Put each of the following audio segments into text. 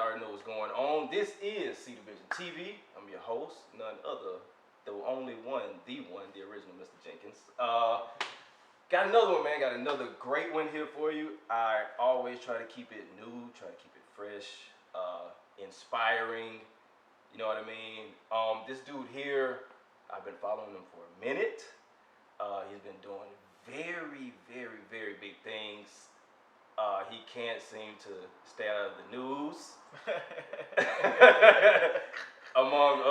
already know what's going on. This is C Division TV. I'm your host, none other, the only one, the original Mr. Jenkins. Got another one, man. Got another great one here for you. I always try to keep it new, try to keep it fresh, inspiring. You know what I mean? This dude here, I've been following him for a minute. He's been doing very, very, very big things. He can't seem to stay out of the news, among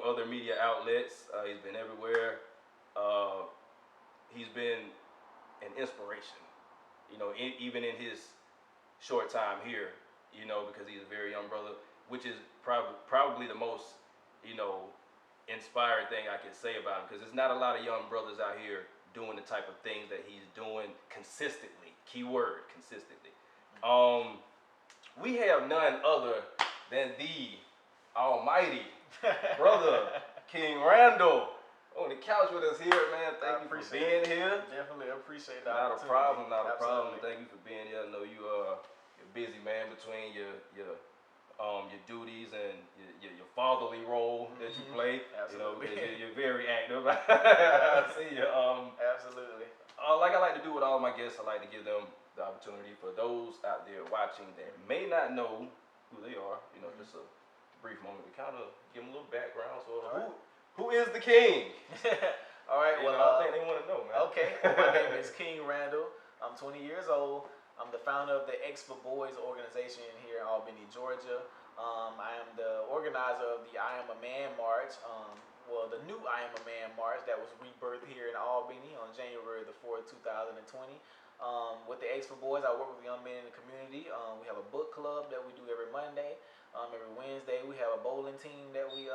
other media outlets. He's been everywhere. He's been an inspiration, even in his short time here, because he's a very young brother, which is probably the most, inspiring thing I can say about him, because there's not a lot of young brothers out here doing the type of things that he's doing consistently. Keyword, consistently. We have none other than the almighty brother King Randall on the couch with us here, man. Thank you for being here. Definitely appreciate that. Not a problem. Thank you for being here. I know you're busy, man, between your duties and your fatherly role that you play. Absolutely. You're very active. I see you. Absolutely. Like I like to do with all of my guests, I like to give them the opportunity for those out there watching that may not know who they are, just a brief moment to kind of give them a little background. So, who is the king? All right. I think they want to know, man. Okay. My name is King Randall. I'm 20 years old. I'm the founder of the X for Boys organization here in Albany, Georgia. I am the organizer of the I Am a Man March. The new I Am a Man March that was rebirthed here in Albany on January the 4th, 2020. With the X for Boys, I work with young men in the community. We have a book club that we do every Monday. Every Wednesday, we have a bowling team that we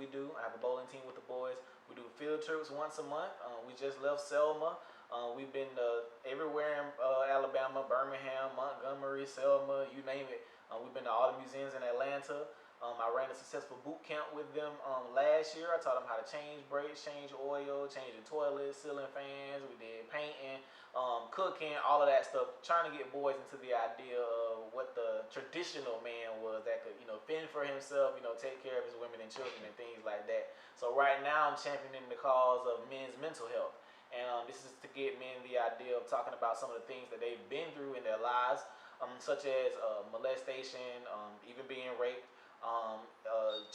do. I have a bowling team with the boys. We do field trips once a month. We just left Selma. We've been everywhere in Alabama, Birmingham, Montgomery, Selma, you name it. We've been to all the museums in Atlanta. I ran a successful boot camp with them last year. I taught them how to change brakes, change oil, change the toilets, ceiling fans. We did painting, cooking, all of that stuff, trying to get boys into the idea of what the traditional man was that could, fend for himself, take care of his women and children and things like that. So right now I'm championing the cause of men's mental health. And this is to get men the idea of talking about some of the things that they've been through in their lives, such as molestation, even being raped,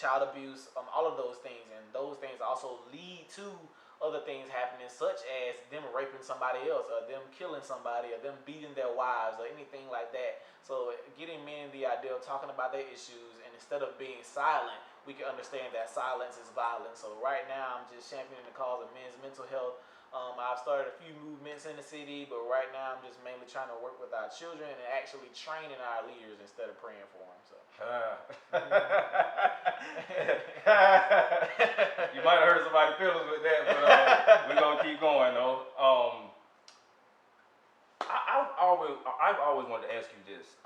child abuse, all of those things. And those things also lead to other things happening, such as them raping somebody else, or them killing somebody, or them beating their wives, or anything like that. So getting men the idea of talking about their issues, and instead of being silent, we can understand that silence is violence. So right now I'm just championing the cause of men's mental health. I've started a few movements in the city, but right now I'm just mainly trying to work with our children and actually training our leaders instead of praying for them. So. You might have hurt somebody's feelings with that, but we're gonna keep going though. I've always wanted to ask you this.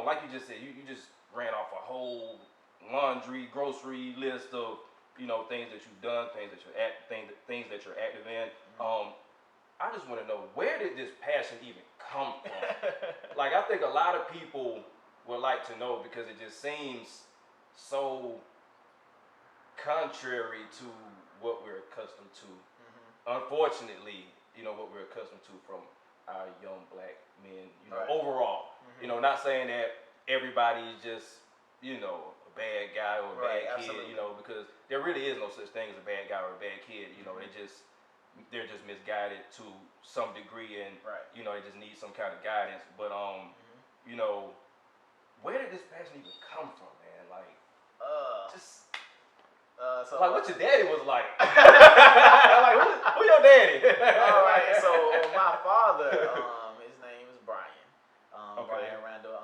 Like you just said, you just ran off a whole grocery list of things that you've done, things that you're active in. I just want to know, where did this passion even come from? Like, I think a lot of people would like to know, because it just seems so contrary to what we're accustomed to. Unfortunately, what we're accustomed to from our young black men, right. Overall. Not saying that everybody is just, a bad guy or a right, bad absolutely. kid, because there really is no such thing as a bad guy or a bad kid. They're just misguided to some degree, and right. They just need some kind of guidance. But where did this passion even come from, man? Like, what your daddy was like? Like, who your daddy? All right, so my father, his name is Brian. Okay. Brian Randall.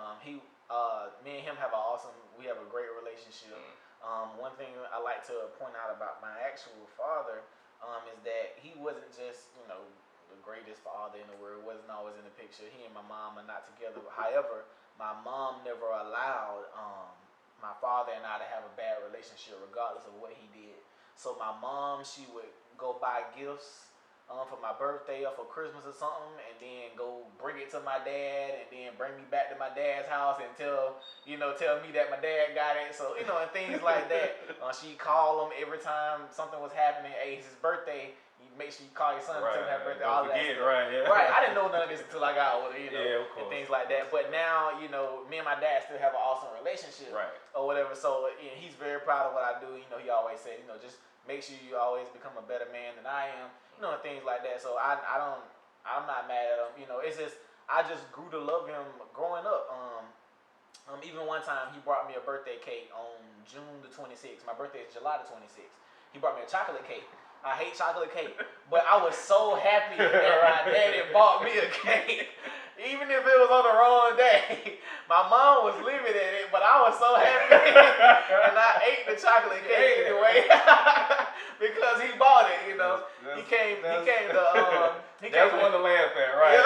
Me and him have we have a great relationship. One thing I like to point out about my actual father is that he wasn't just, the greatest father in the world, wasn't always in the picture. He and my mom are not together. However, my mom never allowed my father and I to have a bad relationship, regardless of what he did. So my mom, she would go buy gifts for my birthday or for Christmas or something, and then go bring it to my dad, and then bring me back to my dad's house and tell me that my dad got it. So and things like that. She'd call him every time something was happening. Hey, it's his birthday. You make sure you call your son and tell him happy birthday. All that stuff. Right, yeah. Right. I didn't know none of this until I got older, yeah, of course, and things like that. But now, me and my dad still have an awesome relationship, right, or whatever. So he's very proud of what I do. He always said, just make sure you always become a better man than I am, and things like that. So I'm not mad at him. It's just I just grew to love him growing up. Even one time he brought me a birthday cake on June the 26th. My birthday is July the 26th. He brought me a chocolate cake. I hate chocolate cake, but I was so happy that my daddy bought me a cake. Even if it was on the wrong day. My mom was livid at it, but I was so happy. And I ate the chocolate cake anyway. Because he bought it, He came That's one to laugh at, right?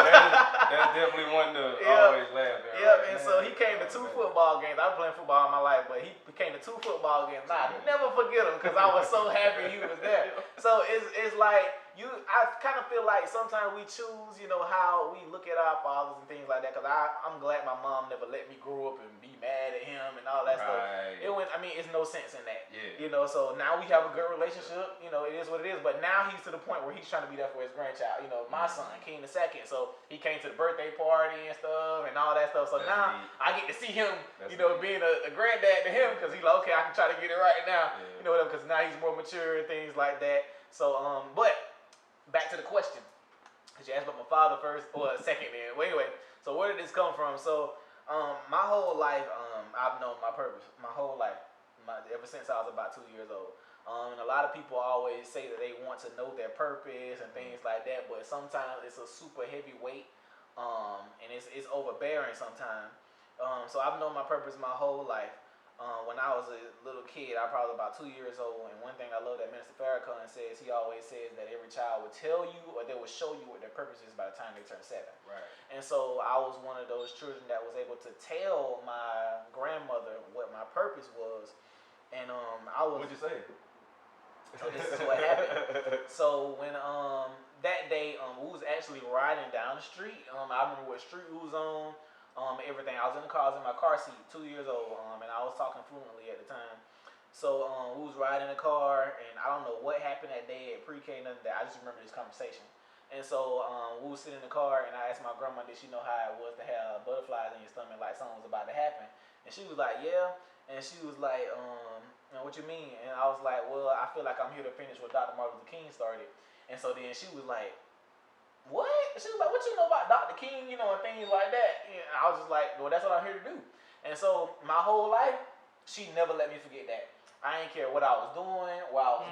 That's definitely one to always laugh at. Yep, right? And so he came to 2 football games. I was playing football all my life, but he came to 2 football games. I'll never forget him because I was so happy he was there. So it's like I kind of feel like sometimes we choose, how we look at our fathers and things like that. Because I'm glad my mom never let me grow up and be mad at him and all that stuff. It's no sense in that. Yeah. So now we have a good relationship. It is what it is. But now he's to the point where he's trying to be there for his grandchild. My son, King the Second. So he came to the birthday party and stuff and all that stuff. So now I get to see him, being a granddad to him because he's like, okay, I can try to get it right now. Yeah. Because now he's more mature and things like that. So, but back to the question. Because you asked about my father first, or second then. Well, anyway, so where did this come from? So, my whole life, I've known my purpose. My whole life. Ever since I was about 2 years old. And a lot of people always say that they want to know their purpose and things like that, but sometimes it's a super heavy weight, and it's overbearing sometimes. So I've known my purpose my whole life. When I was a little kid, I was probably about 2 years old, and one thing I love that Minister Farrakhan says, he always says that every child will tell you or they will show you what their purpose is by the time they turn 7. Right. And so I was one of those children that was able to tell my grandmother what my purpose was, and I was. What'd you say? So this is what happened. So when that day we was actually riding down the street. I remember what street we was on. Everything. I was in the car. I was in my car seat, 2 years old, and I was talking fluently at the time. So we was riding in the car, and I don't know what happened that day at pre-K, nothing that. I just remember this conversation. And so we was sitting in the car, and I asked my grandma, did she know how it was to have butterflies in your stomach, like something was about to happen? And she was like, yeah. And she was like, what you mean? And I was like, well, I feel like I'm here to finish what Dr. Martin Luther King started. And so then she was like, what? She was like, what you know about Dr. King, and things like that? And I was just like, well, that's what I'm here to do. And so my whole life, she never let me forget that. I didn't care what I was doing, where I was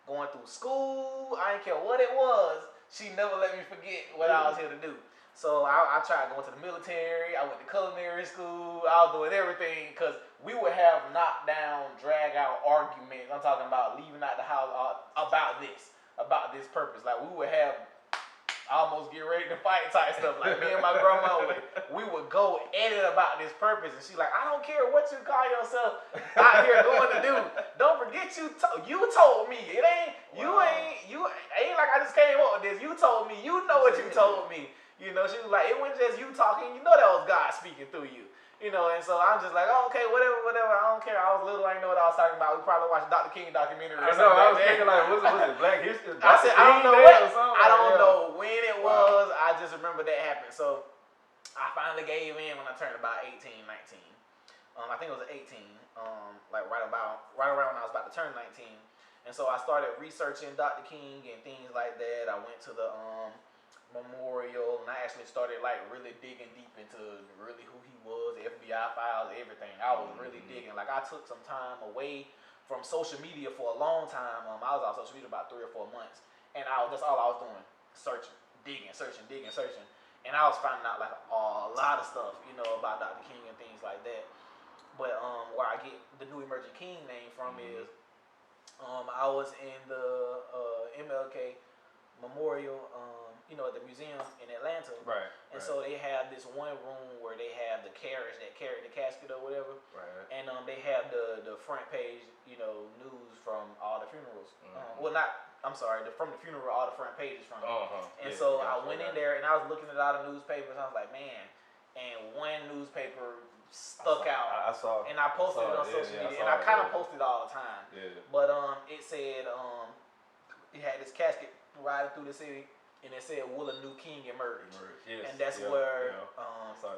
going through school. I didn't care what it was. She never let me forget what I was here to do. So I tried going to the military. I went to culinary school. I was doing everything because we would have knockdown, drag out arguments. I'm talking about leaving out the house about this purpose. Like we would have almost get ready to fight type stuff. Like me and my grandma, we would go at it about this purpose. And she's like, I don't care what you call yourself out here going to do. Don't forget you told me. It ain't, you ain't like I just came up with this. You told me, what you told me. She was like, it wasn't just you talking, that was God speaking through you. And so I'm just like, oh, okay, whatever, I don't care. I was little, I didn't know what I was talking about. We probably watched Dr. King documentary or something. I was thinking like, was it Black History? I said, I don't know I don't know when it was. I just remember that happened. So I finally gave in when I turned about 18, 19. I think it was 18, like right around when I was about to turn 19. And so I started researching Dr. King and things like that. I went to the memorial, and I actually started like really digging deep into really who he was, the FBI files, everything. I was really digging. Like I took some time away from social media for a long time. I was on social media about 3 or 4 months, and that's all I was doing, searching, digging. And I was finding out like a lot of stuff, about Dr. King and things like that. But where I get the New Emerging King name from is I was in the MLK Memorial, at the museum in Atlanta. Right. And so they have this one room where they have the carriage that carry the casket or whatever. Right. And they have the front page, news from all the funerals. Well, not I'm sorry, from the funeral, all the front pages from it. And Yeah, so yeah, I went in there and I was looking at all the newspapers. I was like, man, and one newspaper stuck out. I saw, and I posted it on social media, and I kind of posted it all the time. Yeah. But it said it had this casket riding through the city, and it said, "Will a new king emerge?" Yes. And that's where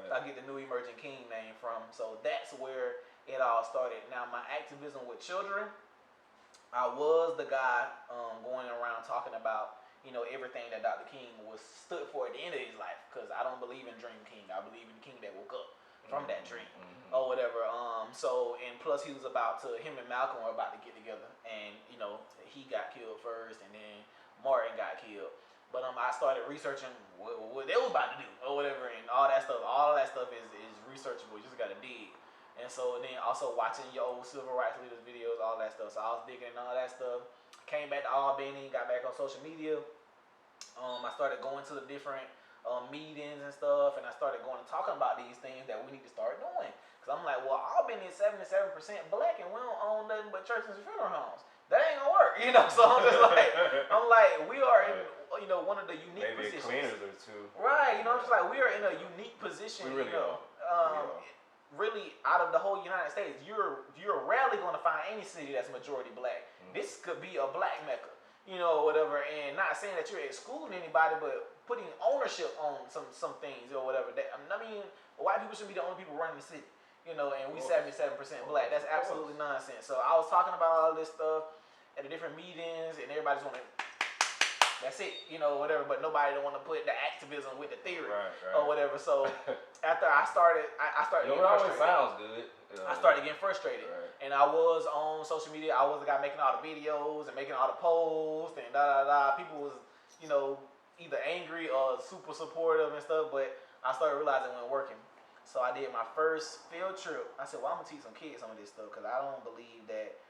I get the new emerging king name from. So that's where it all started. Now my activism with children, I was the guy going around talking about everything that Dr. King was stood for at the end of his life, because I don't believe in Dream King. I believe in the king that woke up from that dream or whatever. So and plus him and Malcolm were about to get together, and he got killed first, and then Martin got killed. But I started researching what they was about to do or whatever, and all that stuff. All of that stuff is researchable. You just gotta dig. And so then also watching your old civil rights leaders videos, all that stuff. So I was digging in all that stuff. Came back to Albany, got back on social media. I started going to the different meetings and stuff, and I started going and talking about these things that we need to start doing. Because I'm like, well, Albany is 77% black, and we don't own nothing but churches and funeral homes. That ain't gonna work, So I'm just like, we are in, one of the unique maybe positions. cleaners or two. Right, I'm just like, we are in a unique position. We really are. Really, out of the whole United States, you're rarely going to find any city that's majority black. This could be a black mecca, whatever. And not saying that you're excluding anybody, but putting ownership on some things or whatever. White people shouldn't be the only people running the city, and we 77% black. That's absolutely nonsense. So I was talking about all this stuff at the different meetings, and everybody's want to. That's it, whatever. But nobody don't want to put the activism with the theory or whatever. So after I started getting frustrated. It sounds good. I started getting frustrated, and I was on social media. I was the guy making all the videos and making all the posts and People was, either angry or super supportive and stuff. But I started realizing it wasn't working. So I did my first field trip. I said, well, I'm gonna teach some kids some of this stuff, because I don't believe that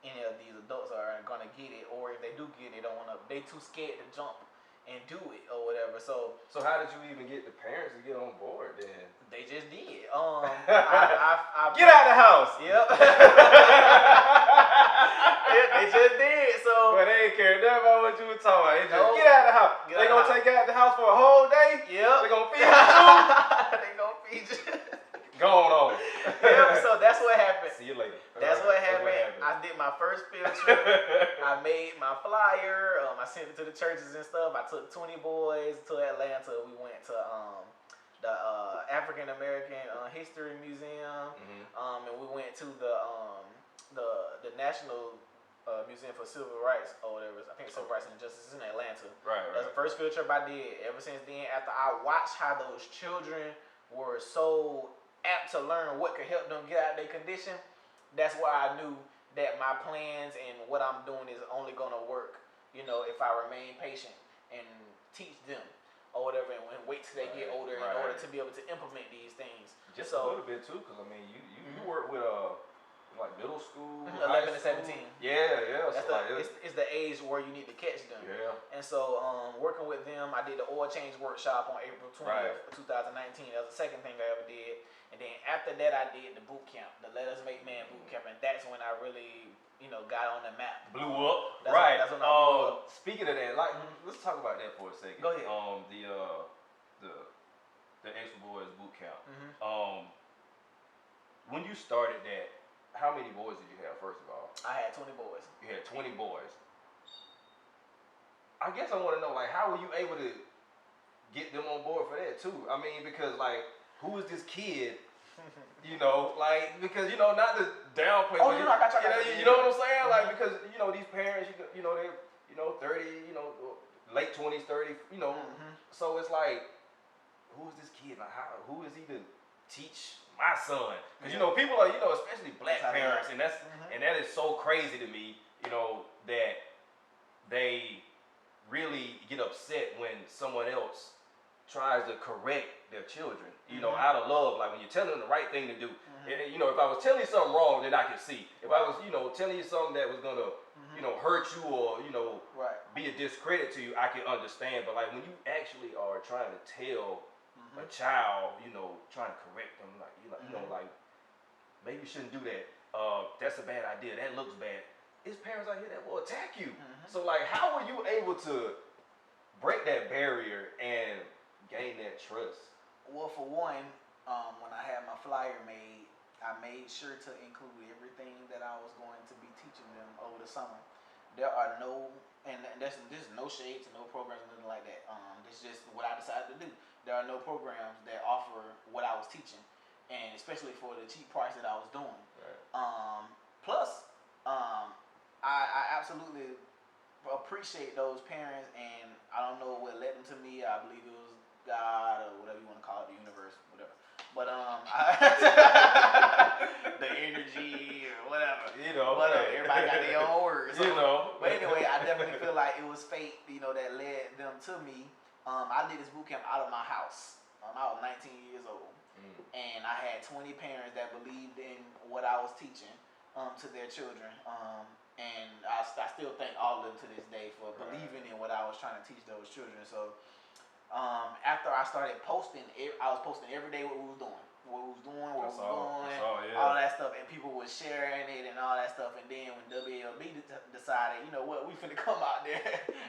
any of these adults are gonna get it, or if they do get it, they too scared to jump and do it or whatever. So how did you even get the parents to get on board then? They just did. I get out of the house. Yep. They just did. So, but they ain't care nothing about what you were talking about. They just get out of the house. They gonna take you out of the house for a whole day. Yep. They gonna feed you too. They gonna feed you. Going on. Yep. So that's what happened. See you later. That's what happened. I did my first field trip. I made my flyer. I sent it to the churches and stuff. I took 20 boys to Atlanta. We went to the African American History Museum, and we went to the National Museum for Civil Rights or whatever. I think Civil Rights and Justice is in Atlanta. Right. That's the first field trip I did. Ever since then, after I watched how those children were so apt to learn what could help them get out of their condition, that's why I knew that my plans and what I'm doing is only gonna work, if I remain patient and teach them or whatever, and wait till they get older in order to be able to implement these things. Just a little bit too, because you work with like middle school, 11 to 17. Yeah. It's the age where you need to catch them. Yeah. And so working with them, I did the oil change workshop on April 20th, 2019. That was the second thing I ever did. And then after that, I did the boot camp, the Let Us Make Man boot camp, and that's when I really, got on the map. Blew up. That's when I blew up. Speaking of that, let's talk about that for a second. Go ahead. The Extra Boys boot camp. When you started that, how many boys did you have, first of all? I had 20 boys. You had 20 boys. I guess I want to know, how were you able to get them on board for that, too? Because, who is this kid? Because, not to downplay. Oh, I got you. You know what I'm saying? Because, these parents, they 30, late 20s, 30, So it's who is this kid? Who is he to teach my son? Because, people are, especially black parents, and that is so crazy to me, that they really get upset when someone else tries to correct their children, out of love. When you're telling them the right thing to do. If I was telling you something wrong, then I could see. If I was, telling you something that was gonna, hurt you or, be a discredit to you, I can understand. But when you actually are trying to tell a child, trying to correct them, maybe you shouldn't do that. That's a bad idea. That looks bad. it's parents out here that will attack you. So like, how were you able to break that barrier and gain that trust? Well, for one, when I had my flyer made, I made sure to include everything that I was going to be teaching them over the summer. There are no, and there's no shades, no programs, nothing like that. This is just what I decided to do. There are no programs that offer what I was teaching, and especially for the cheap price that I was doing. Right. Plus, I absolutely appreciate those parents, and I don't know what led them to me. I believe it was God or whatever you want to call it, the universe, whatever. But the energy or whatever. You know, but everybody got their own words. So, you know. But anyway, I definitely feel like it was fate, that led them to me. I did this boot camp out of my house. I was 19 years old, and I had 20 parents that believed in what I was teaching to their children. And I still thank all of them to this day for believing in what I was trying to teach those children. So after I started posting, I was posting every day what we was doing. All that stuff, and people was sharing it and all that stuff. And then when WLB decided, you know what, we finna come out there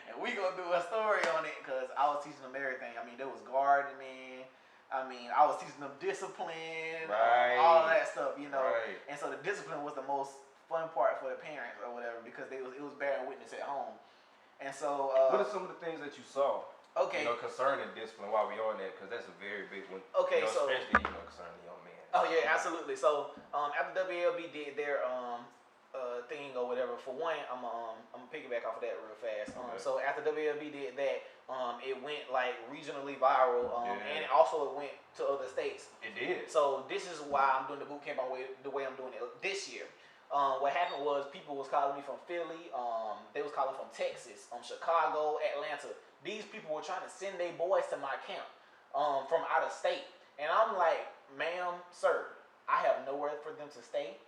and we gonna do a story on it, because I was teaching them everything. I mean, there was gardening. I was teaching them discipline, all that stuff, Right. And so the discipline was the most fun part for the parents or whatever, because it was bearing witness at home. And so what are some of the things that you saw? Okay. Concerning discipline while we on that, because that's a very big one. Okay, so especially concerning the young man. Oh yeah, absolutely. So after WLB did their thing or whatever, for one, I'm gonna piggyback off of that real fast. So after WLB did that, it went like regionally viral, and it went to other states. It did. So this is why I'm doing the boot camp the way I'm doing it this year. What happened was people was calling me from Philly, they was calling from Texas, Chicago, Atlanta. These people were trying to send their boys to my camp from out of state. And I'm like, ma'am, sir, I have nowhere for them to stay.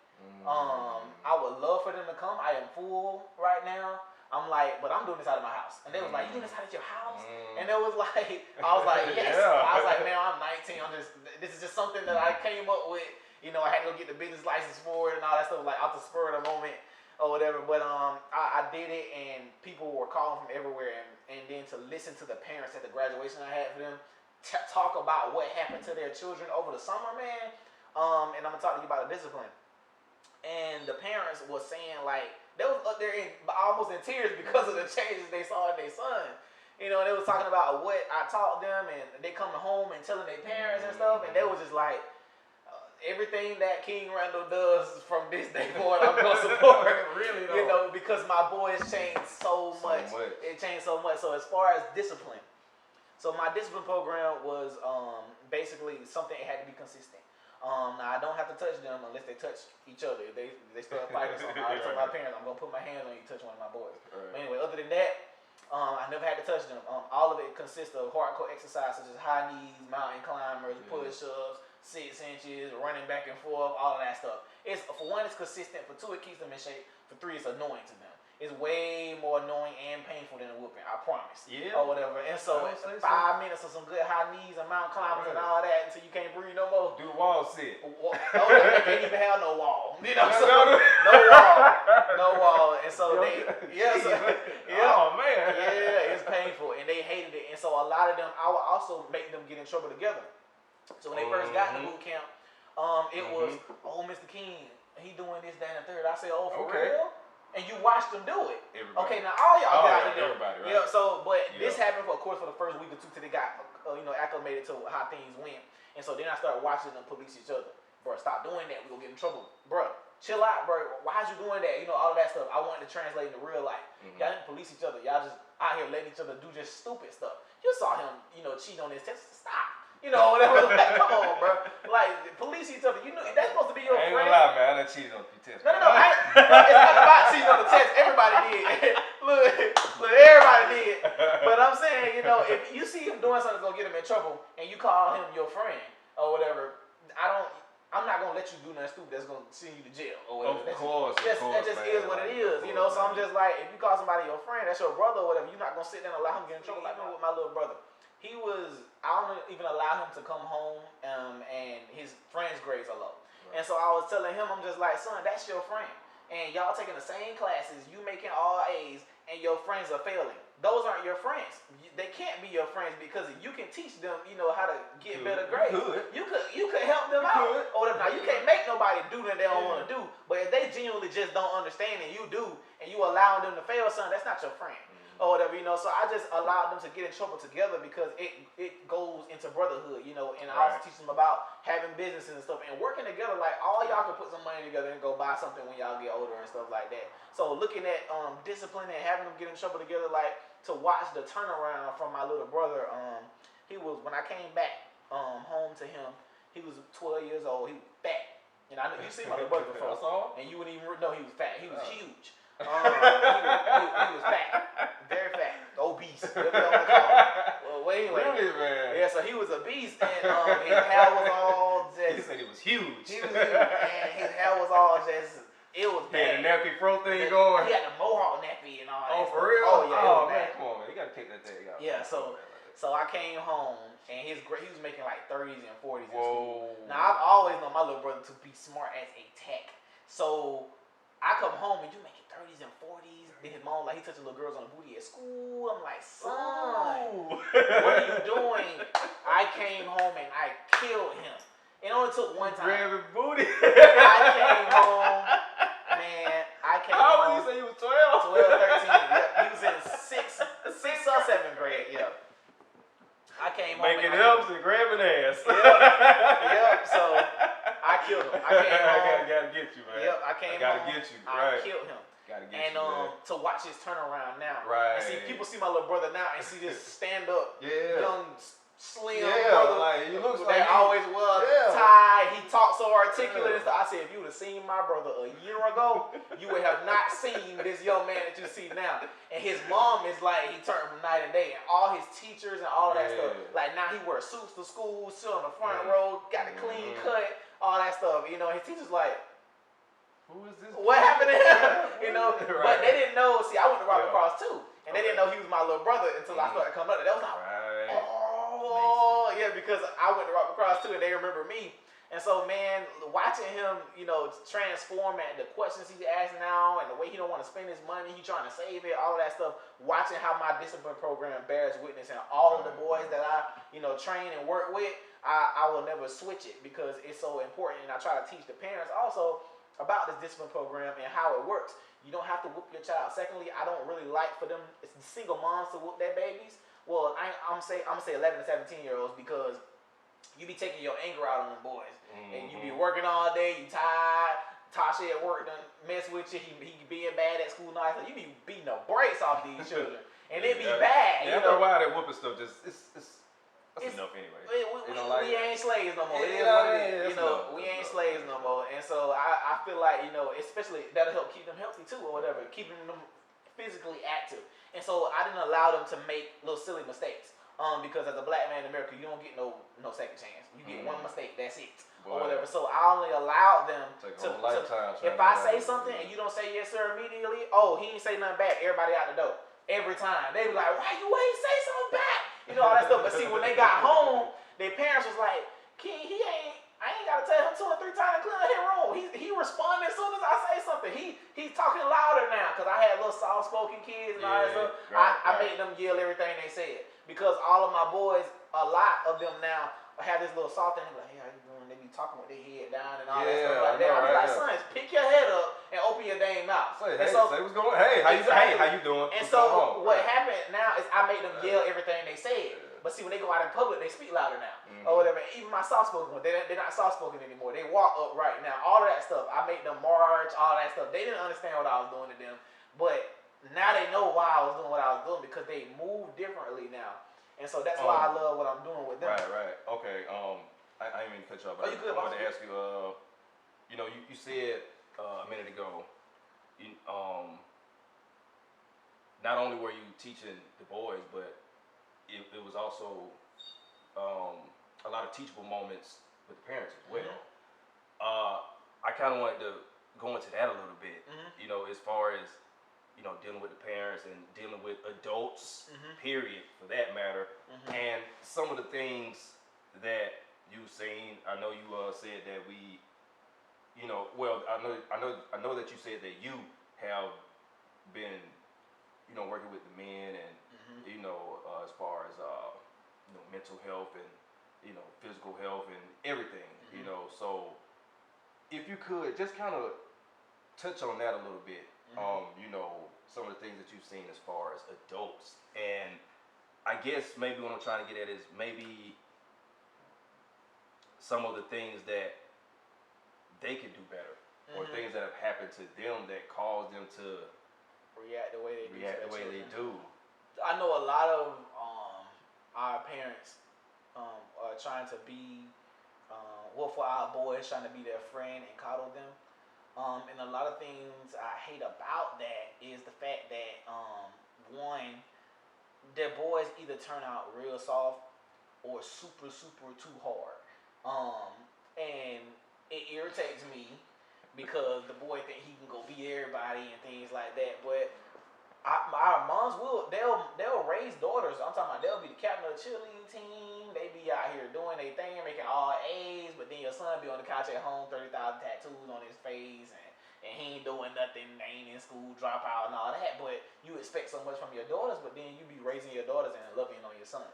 I would love for them to come. I am full right now. I'm like, but I'm doing this out of my house. And they was like, you doing this out of your house? And it was like, I was like, yes. I was like, man, I'm 19. This is just something that I came up with. I had to go get the business license for it and all that stuff, like out the spur of the moment or whatever. But I did it, and people were calling from everywhere. And then to listen to the parents at the graduation I had for them, talk about what happened to their children over the summer, man. And I'm gonna talk to you about the discipline. And the parents was saying, like, they was up there almost in tears because of the changes they saw in their son. They was talking about what I taught them, and they coming home and telling their parents and stuff, and they was just like, everything that King Randall does from this day forward, I'm gonna support. Really, though. Because my boys changed so much. It changed so much. So as far as discipline, so my discipline program was basically something that had to be consistent. Now I don't have to touch them unless they touch each other. If they start fighting or something, I told my parents, I'm gonna put my hands on you, touch one of my boys. But anyway, other than that, I never had to touch them. All of it consists of hardcore exercises, such as high knees, mountain climbers, push-ups, 6 inches, running back and forth, all of that stuff. For one, it's consistent. For two, it keeps them in shape. For three, it's annoying to them. It's way more annoying and painful than a whooping, I promise. Yeah. Or whatever. And so, 5 minutes of some good high knees and mountain climbers and all that until you can't breathe no more. Do the wall sit. They can't even have no wall. No wall. And so Oh, man. Yeah, it's painful. And they hated it. And so a lot of them, I would also make them get in trouble together. So when they first got in the boot camp, it was, Mr. King, he doing this, that, and the third. I said, for real? And you watched them do it. Everybody. Okay, now all y'all got to do it. Everybody, right? Yeah. So, but this happened for the first week or two till they got, acclimated to how things went. And so then I started watching them police each other. Bro, stop doing that. We gonna get in trouble. Bro, chill out, bro. Why is you doing that? All of that stuff. I wanted to translate into real life. Y'all didn't police each other. Y'all just out here letting each other do just stupid stuff. You saw him, cheat on his test. Stop. Whatever. Like, come on, bro. Like, police each other. That's supposed to be your friend. I ain't gonna lie, man. I done cheated on the test. No. It's not about cheating on the test. Everybody did. look, everybody did. But I'm saying, if you see him doing something that's gonna get him in trouble, and you call him your friend or whatever, I'm not gonna let you do nothing stupid that's gonna send you to jail or whatever. Of course, that just is what it is, So I'm just like, if you call somebody your friend, that's your brother or whatever, you're not gonna sit there and allow him to get in trouble. Like with my little brother, I don't even allow him to come home, and his friends' grades are low. Right. And so I was telling him, I'm just like, son, that's your friend. and y'all taking the same classes, you making all A's, and your friends are failing. Those aren't your friends. They can't be your friends because you can teach them, how to get better grades. You could help them out. Or now you can't make nobody do that they don't want to do. But if they genuinely just don't understand and you do, and you allow them to fail, son, that's not your friend. Or whatever, So I just allowed them to get in trouble together because it goes into brotherhood, and I also teach them about having businesses and stuff and working together. Like all y'all can put some money together and go buy something when y'all get older and stuff like that. So looking at discipline and having them get in trouble together, like to watch the turnaround from my little brother. He was when I came back home to him. He was 12 years old. He was fat, and I know you see my little brother before, and you wouldn't even know he was fat. He was huge. He was fat, very fat, obese. Whatever you want to call it. Well, anyway, really, man. Yeah, so he was a beast, and his hair was all just. He said he was huge. He was huge, and his hair was all just. It was bad. He had the nappy fro thing going. He had the mohawk nappy and all that. Oh, for real? Oh yeah. Oh man, come on, man. You gotta take that thing out. Yeah, so I came home and he was making like 30s and 40s in Whoa. school. Now I've always known my little brother to be smart as a tech. So I come home and you making 30s and 40s. Then his mom he touching little girls on the booty at school. I'm like, son, what are you doing? I came home and I killed him. It only took one time. Grabbing booty. I came home, man. How old you say you was 12? 12, 13. Yep. He was in 6th or 7th grade. Yep. I came home making helps and grabbing ass. Yep. So I killed him. I came home. I gotta get you, man. Yep. I came home. Gotta get you. Right. I killed him. Gotta get and you, man. To watch his turnaround now. Right. And see people see my little brother now and see this stand up young slim brother. Like he looks that like always was tied. He talks so articulate and stuff. I said, if you would have seen my brother a year ago, you would have not seen this young man that you see now. And his mom is like, he turned from night and day. And all his teachers and all that stuff. Like now he wears suits to school, sit on the front row, got a clean cut, all that stuff. His teachers like, who is this? What happened to him? But they didn't know. See, I went to Robert Cross too. And they didn't know he was my little brother until I started coming up there. That was like, because I went to Robert Cross too, and they remember me. And so, man, watching him, transform and the questions he's asking now, and the way he don't want to spend his money, he trying to save it, all of that stuff. Watching how my discipline program bears witness, and all of the boys that I, train and work with, I will never switch it because it's so important. And I try to teach the parents also about this discipline program and how it works. You don't have to whoop your child. Secondly, I don't really like for them single moms to whoop their babies. Well, I'm gonna say 11 to 17-year-olds because you be taking your anger out on them boys, and you be working all day. You tired. Tasha at work done mess with you. He being bad at school and all that. You be beating the brakes off these children, and it be bad. After a while, that whooping stuff it's enough anyway. We ain't slaves no more. It is what it is. We ain't slaves no more. And so I feel like especially that'll help keep them healthy too, or whatever, keeping them physically active. And so I didn't allow them to make little silly mistakes. Because as a black man in America, you don't get no second chance. You get one mistake, that's it, or whatever. So I only allowed them to if I say something and you don't say yes sir immediately, he ain't say nothing back. Everybody out the door every time. They be like, why you ain't say something back? All that stuff. But see, when they got home, their parents was like, King, I ain't gotta tell him 2 or 3 times to clean his room. He responding as soon as I say something. He's talking louder now because I had little soft spoken kids and all that stuff. I made them yell everything they said because all of my boys, a lot of them now have this little soft thing. They be like, hey, how you doing? They be talking with their head down and all that stuff like that. I be like, sons, pick your head up and open your dang mouth. Say what's going on. Hey, how you doing? And so what happened now is I made them yell everything they said. But see, when they go out in public, they speak louder now, or whatever. Even my soft-spoken ones, they're not soft-spoken anymore. They walk upright now. All of that stuff, I made them march, all that stuff. They didn't understand what I was doing to them, but now they know why I was doing what I was doing because they move differently now, and so that's why I love what I'm doing with them. Right. Okay. I didn't mean to cut you off. I wanted to ask you. You said a minute ago, not only were you teaching the boys, but it was also a lot of teachable moments with the parents as well. I kind of wanted to go into that a little bit, as far as, dealing with the parents and dealing with adults, period, for that matter, and some of the things that you've seen. I know you said that we well, I know that you said that you have been, working with the men and, Mm-hmm. as far as, mental health and, physical health and everything, Mm-hmm. so if you could just kind of touch on that a little bit, Mm-hmm. some of the things that you've seen as far as adults, and I guess maybe what I'm trying to get at is maybe some of the things that they could do better, or Mm-hmm. things that have happened to them that caused them to React the way they do to react their the way they children. do. I know a lot of our parents are trying to be, well, for our boys, trying to be their friend and coddle them. And a lot of things I hate about that is the fact that one, their boys either turn out real soft or super super too hard, um, and it irritates me because the boy think he can go be everybody and things like that. But our moms they'll raise daughters. I'm talking about they'll be the captain of the cheerleading team. They be out here doing their thing, making all A's. But then your son be on the couch at home, 30,000 tattoos on his face, and he ain't doing nothing. Ain't in school, drop out and all that. But you expect so much from your daughters, but then you be raising your daughters and loving on your son.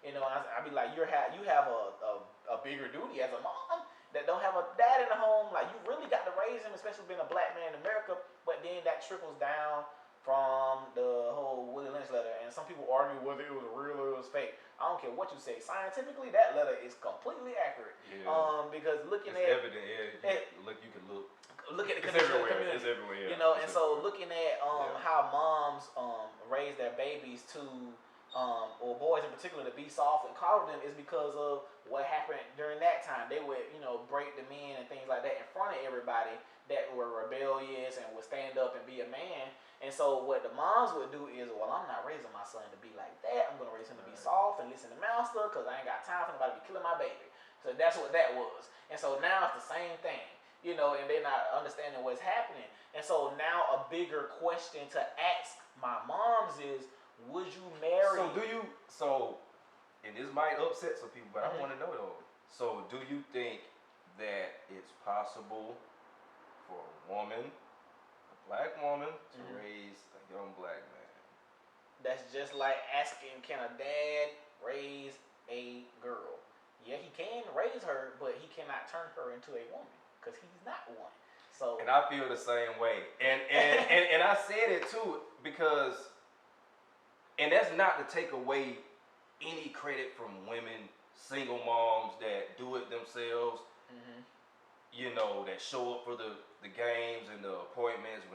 I be like, you have a bigger duty as a mom that don't have a dad in the home. Like you really got to raise him, especially being a black man in America. But then that trickles down from the whole Willie Lynch letter, and some people argue whether it was real or it was fake. I don't care what you say. Scientifically, that letter is completely accurate. Yeah, because looking it's at evident. Yeah, you can look. look at the It's condition of the everywhere. community. It's everywhere. Yeah. And so looking at Yeah. how moms raise their babies to or boys in particular to be soft and coddle them is because of what happened during that time. They would break the men and things like that in front of everybody that were rebellious and would stand up and be a man. And so what the moms would do is, well, I'm not raising my son to be like that. I'm gonna raise him to be soft and listen to master because I ain't got time for nobody to be killing my baby. So that's what that was. And so now it's the same thing, and they're not understanding what's happening. And so now a bigger question to ask my moms is, would you marry? And this might upset some people, but I Mhm. want to know though. So do you think that it's possible for a woman, a black woman, to Mhm. raise a young black man? That's just like asking, can a dad raise a girl? Yeah, he can raise her, but he cannot turn her into a woman because he's not one. So And I feel the same way. And I said it too because, and that's not to take away any credit from women, single moms that do it themselves, Mhm. that show up for the games and the appointments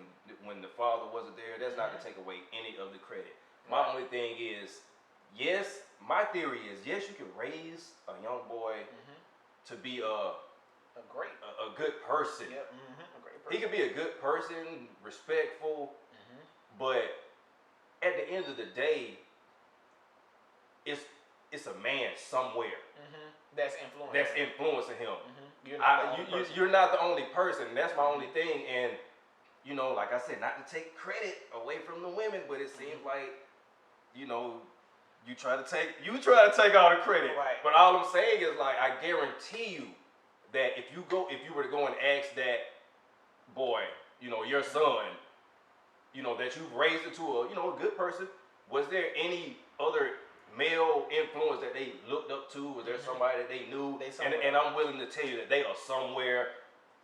when the father wasn't there. That's not to take away any of the credit. My only thing is, yes, my theory is, yes, you can raise a young boy Mhm. to be Great. a good person. Yep. Mhm. A great person. He could be a good person, respectful, Mhm. but at the end of the day, it's a man somewhere Mhm. That's influencing. that's influencing him. Mhm. You're not the only person. You're not the only person. That's my only thing. And like I said, not to take credit away from the women, but it seems like you know you try to take all the credit. Right. But all I'm saying is, like, I guarantee you that if you were to go and ask that boy, your son, that you've raised into a good person, was there any other male influence that they looked up to? Was there somebody that they knew? And I'm willing to tell you that they are somewhere.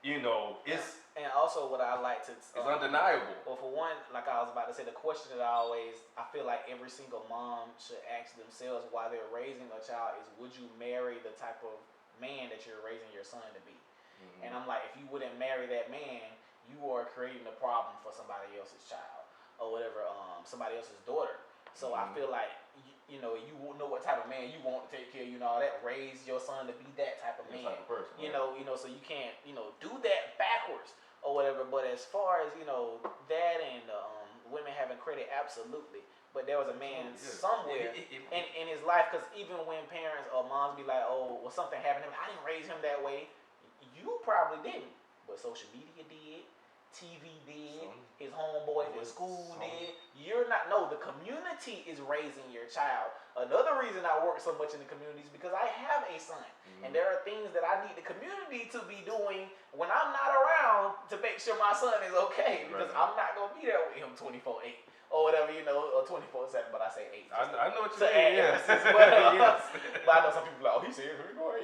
It's And also, what I like to it's undeniable. Well, for one, like I was about to say, the question that I feel like every single mom should ask themselves while they're raising a child is, would you marry the type of man that you're raising your son to be? Mm-hmm. And I'm like, if you wouldn't marry that man, you are creating a problem for somebody else's child or whatever, somebody else's daughter. So I feel like you know what type of man you want to take care of you and all that. Raise your son to be that type of man. Type of person, So you can't do that backwards or whatever. But as far as that and women having credit, absolutely. But there was a man somewhere in his life, because even when parents or moms be like, oh, well, something happened to him, I didn't raise him that way. You probably didn't, but social media did. TV did, his homeboys at school did. You're not, no, the community is raising your child. Another reason I work so much in the community is because I have a son. And there are things that I need the community to be doing when I'm not around to make sure my son is okay. Because I'm not going to be there with him 24/8 or whatever, you know, or 24/7, but I say 8. I know what you mean, yes. But I know some people are like, oh, he said 24/8.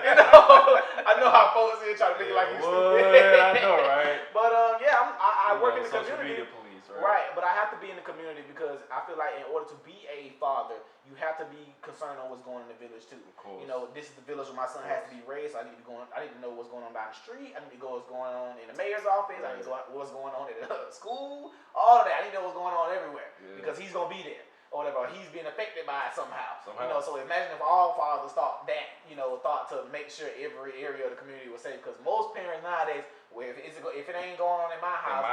You know, I know how folks is trying to make it like you stupid. I know, right? But yeah, I work in the social community. Media police, right? But I have to be in the community because I feel like in order to be a father, you have to be concerned on what's going on in the village too. Of course. You know, this is the village where my son has to be raised. So I need to know what's going on down the street. I need to go what's going on in the mayor's office. I need to know what's going on at the school. All of that. I need to know what's going on everywhere because he's gonna be there. Or whatever, he's being affected by it somehow. You know, so imagine if all fathers thought that, you know, thought to make sure every area of the community was safe. Because most parents nowadays, well, if it ain't going on in my house,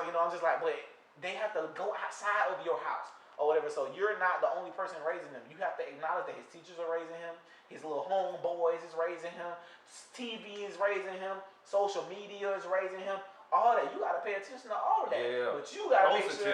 you know, I'm just like, but they have to go outside of your house or whatever. So you're not the only person raising them. You have to acknowledge that his teachers are raising him, his little homeboys is raising him, TV is raising him, social media is raising him. All that, you gotta pay attention to all of that. Yeah. But you gotta make sure,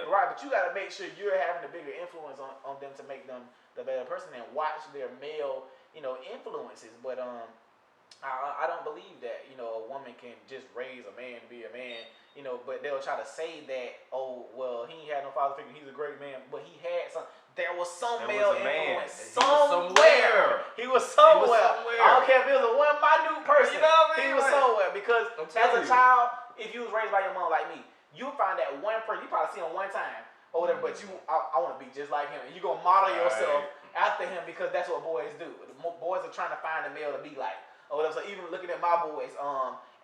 right? But you gotta make sure you're having a bigger influence on them to make them the better person and watch their male, you know, influences. But I don't believe that, you know, a woman can just raise a man to be a man, you know. But they'll try to say that, oh, well, he ain't had no father figure, he's a great man, but he had some. There was some male influence somewhere. He was somewhere. I don't care if it was a one minute person. You know what I mean? He was somewhere because as a child, if you was raised by your mom like me, you find that one person. You probably see him one time or whatever, but I want to be just like him, and you gonna model yourself after him because that's what boys do. Boys are trying to find a male to be like or whatever. So even looking at my boys,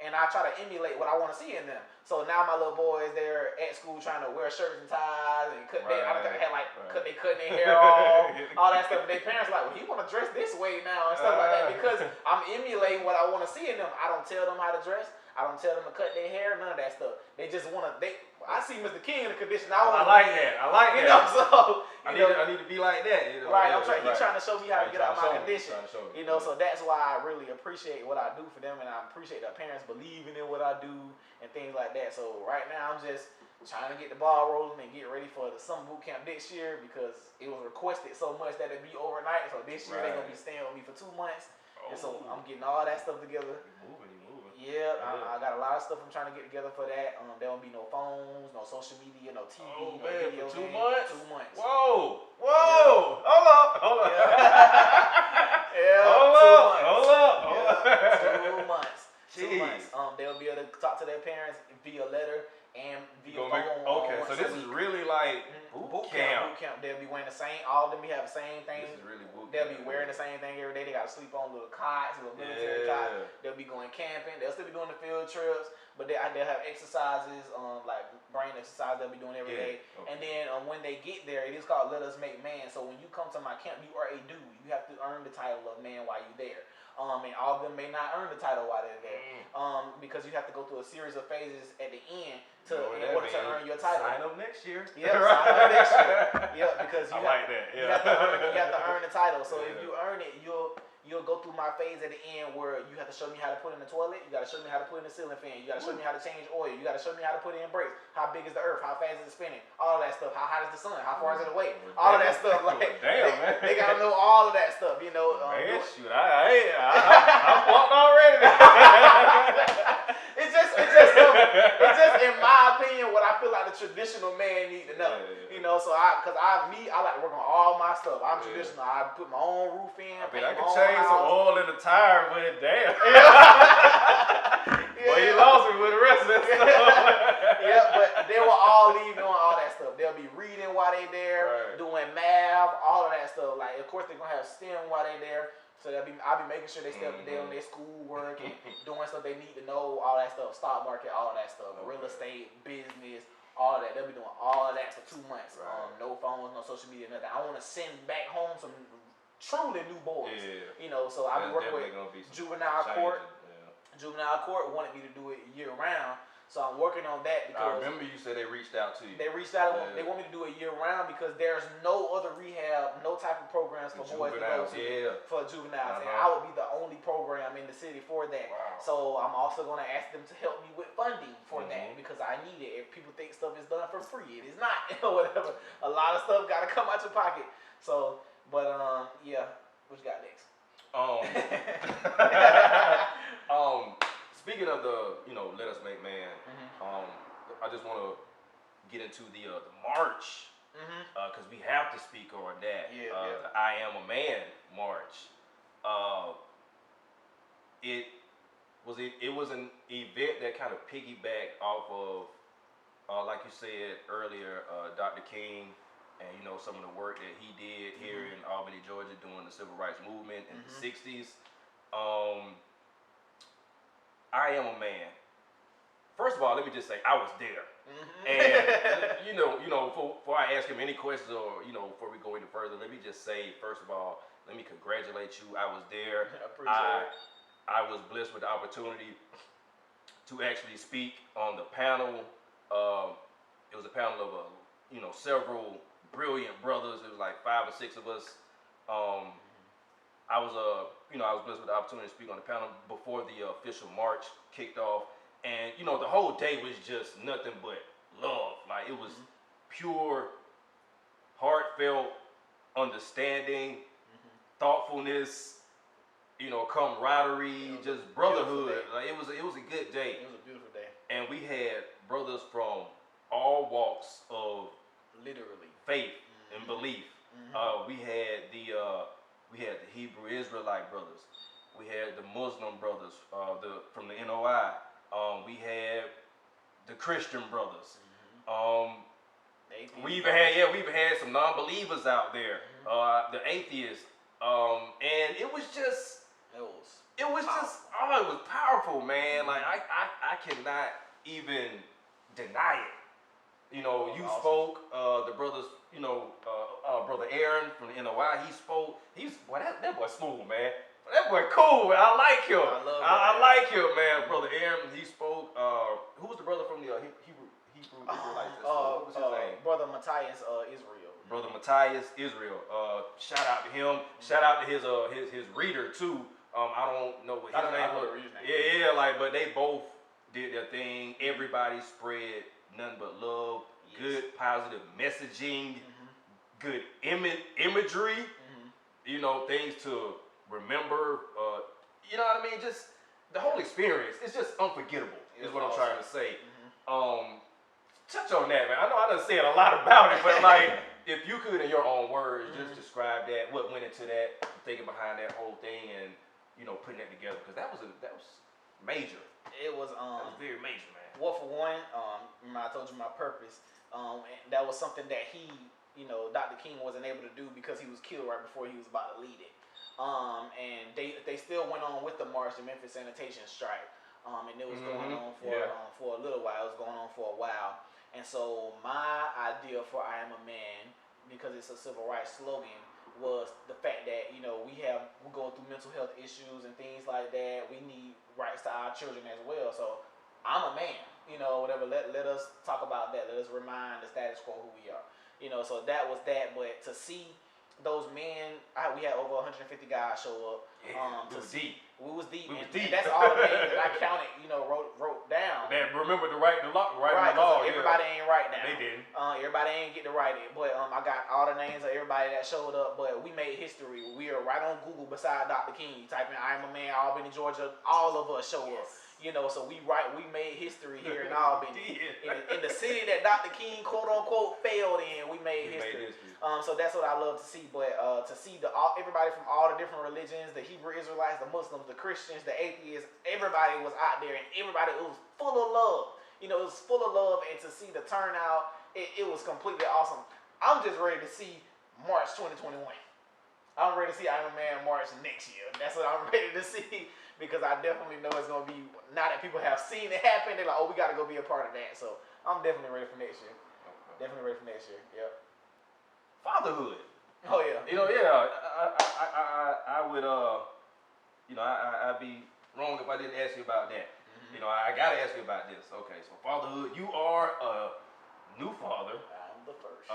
and I try to emulate what I want to see in them. So now my little boys, they're at school trying to wear shirts and ties and cut their hair off, all that stuff. And their parents are like, well, he want to dress this way now and stuff like that because I'm emulating what I want to see in them. I don't tell them how to dress. I don't tell them to cut their hair, none of that stuff. They just want to. I see Mr. King in the condition. I like that. You know, so I need to be like that. You know, right. He's trying to show me how to get out of my condition. You know, so that's why I really appreciate what I do for them, and I appreciate that parents believing in what I do and things like that. So right now, I'm just trying to get the ball rolling and get ready for the summer boot camp next year because it was requested so much that it be overnight. So this year they're gonna be staying with me for 2 months, and so I'm getting all that stuff together. Yeah, I got a lot of stuff I'm trying to get together for that. There won't be no phones, no social media, no TV, no video for 2 games. months? 2 months. Whoa! Yeah. Hold up! Yeah, 2 months. Jeez. 2 months. They'll be able to talk to their parents via letter and via phone. Okay, so this is really like boot camp. They'll be wearing the same. All of them have the same thing. This is really boot camp. They'll be wearing the same thing every day. They gotta sleep on little cots, little military cots. They'll be going camping. They'll still be doing the field trips, but they'll have exercises, like brain exercise. They'll be doing every day. Okay. And then when they get there, it is called Let Us Make Man. So when you come to my camp, you are a dude. You have to earn the title of man while you're there. And all of them may not earn the title while they're there, because you have to go through a series of phases at the end in order to earn your title. Sign up next year. Yeah, sign up next year. Yeah, because you have to earn the title. So if you earn it, you'll go through my phase at the end where you have to show me how to put in the toilet. You got to show me how to put in the ceiling fan. You got to show me how to change oil. You got to show me how to put in brakes. How big is the earth? How fast is it spinning? All that stuff. How hot is the sun? How far is it away? All of that stuff. Like they got to know all of that stuff. You know. Man, shoot, I'm fucked already. It's just in my opinion what I feel like the traditional man need to know. You know, so I like to work on all my stuff. I'm traditional. I put my own roof in. I can change some oil in the tire, but damn. Well, you lost me with the rest of that stuff. Yeah, but they will all leave doing all that stuff. They'll be reading while they there, doing math, all of that stuff. Like, of course, they're gonna have STEM while they there. So I'll be making sure they stay up to date on their schoolwork and doing stuff they need to know, all that stuff, stock market, all of that stuff, real estate, business, all of that. They'll be doing all of that for 2 months. No phones, no social media, nothing. I want to send back home some truly new boys. You know, so I'll be working with juvenile court. Juvenile court wanted me to do it year round. So I'm working on that because I remember you said they reached out to you. they reached out. They want me to do it year round because there's no other rehab, no type of programs for boys to go to for juveniles. And I would be the only program in the city for that. Wow. So I'm also going to ask them to help me with funding for that because I need it. If people think stuff is done for free, it is not. Or whatever. A lot of stuff got to come out your pocket. So, but yeah, what you got next? Speaking of the, Let Us Make Man, I just want to get into the March, because we have to speak on that. The I Am a Man March. It was an event that kind of piggybacked off of, like you said earlier, Dr. King, and some of the work that he did here in Albany, Georgia, during the Civil Rights Movement in the '60s. I Am a Man. First of all, let me just say I was there, and before I ask him any questions or before we go any further, let me just say first of all, let me congratulate you. I was there. I was blessed with the opportunity to actually speak on the panel. It was a panel of several brilliant brothers. It was like 5 or 6 of us. I was blessed with the opportunity to speak on the panel before the official march kicked off, and the whole day was just nothing but love. Like it was pure, heartfelt understanding, thoughtfulness, camaraderie, just brotherhood. Like it was a good day. It was a beautiful day, and we had brothers from all walks of literally faith and belief. We had the Hebrew Israelite brothers. We had the Muslim brothers from the NOI. We had the Christian brothers. We even had some non-believers out there. The atheists. And it was powerful, man. Like I cannot even deny it. You spoke, the brothers, Brother Aaron from the NOI, he spoke. That boy smooth, man. That boy cool, man. I like him. I like him, man. Brother Aaron, he spoke. Who was the brother from the Hebrew Israelites? What was his name? Brother Matthias Israel. Brother Matthias Israel. Shout out to him. Shout out to his reader too. I don't know what his name was. But they both did their thing. Everybody spread nothing but love, good positive messaging, good imagery, things to remember, you know what I mean? Just the whole experience, it's just unforgettable, is what I'm trying to say. Touch on that, man. I know I done said a lot about it, but like, if you could, in your own words, just describe that, what went into that, thinking behind that whole thing, and putting that together, because that was major. It was that was very major, man. Well, for one, remember I told you my purpose. And that was something that he, Dr. King wasn't able to do because he was killed right before he was about to lead it. And they still went on with the march, the Memphis sanitation strike. And it was going on for a little while. It was going on for a while. And so my idea for I Am a Man, because it's a civil rights slogan, was the fact that we're going through mental health issues and things like that. We need rights to our children as well. So I'm a man, whatever. Let us talk about that. Let us remind the status quo who we are. So that was that. But to see those men, we had over 150 guys show up. We was deep. And that's all the names that I counted, wrote down. That remember to write the law. Everybody ain't right now. They didn't. Everybody ain't get to write it. But I got all the names of everybody that showed up. But we made history. We are right on Google beside Dr. King. You type in I Am a Man, Albany, Georgia. All of us show up. So we made history here in Albany. in the city that Dr. King, quote unquote, failed in, we made history. So that's what I love to see. But to see everybody from all the different religions, the Hebrew Israelites, the Muslims, the Christians, the atheists, everybody was out there, and it was full of love. It was full of love, and to see the turnout, it was completely awesome. I'm just ready to see March 2021. I'm ready to see I Am a Man March next year. That's what I'm ready to see. Because I definitely know it's going to be, now that people have seen it happen, they're like, oh, we got to go be a part of that. So I'm definitely ready for next year. Definitely ready for next year. Yep. Fatherhood. Oh, yeah. I would, I'd be wrong if I didn't ask you about that. You know, I gotta ask you about this. Okay, so fatherhood. You are a new father. I'm the first.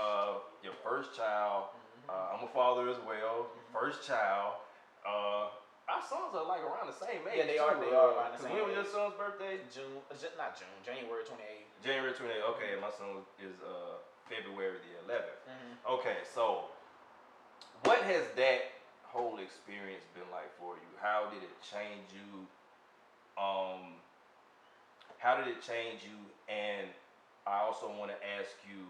Your first child. Mm-hmm. I'm a father as well. Mm-hmm. First child. Our sons are like around the same age. Yeah, they are. They are around the same. When was age. your son's birthday? Not June. January 28th. January 28th. Okay, my son is February the 11th. Mm-hmm. Okay, so what has that whole experience been like for you? How did it change you? How did it change you? And I also want to ask you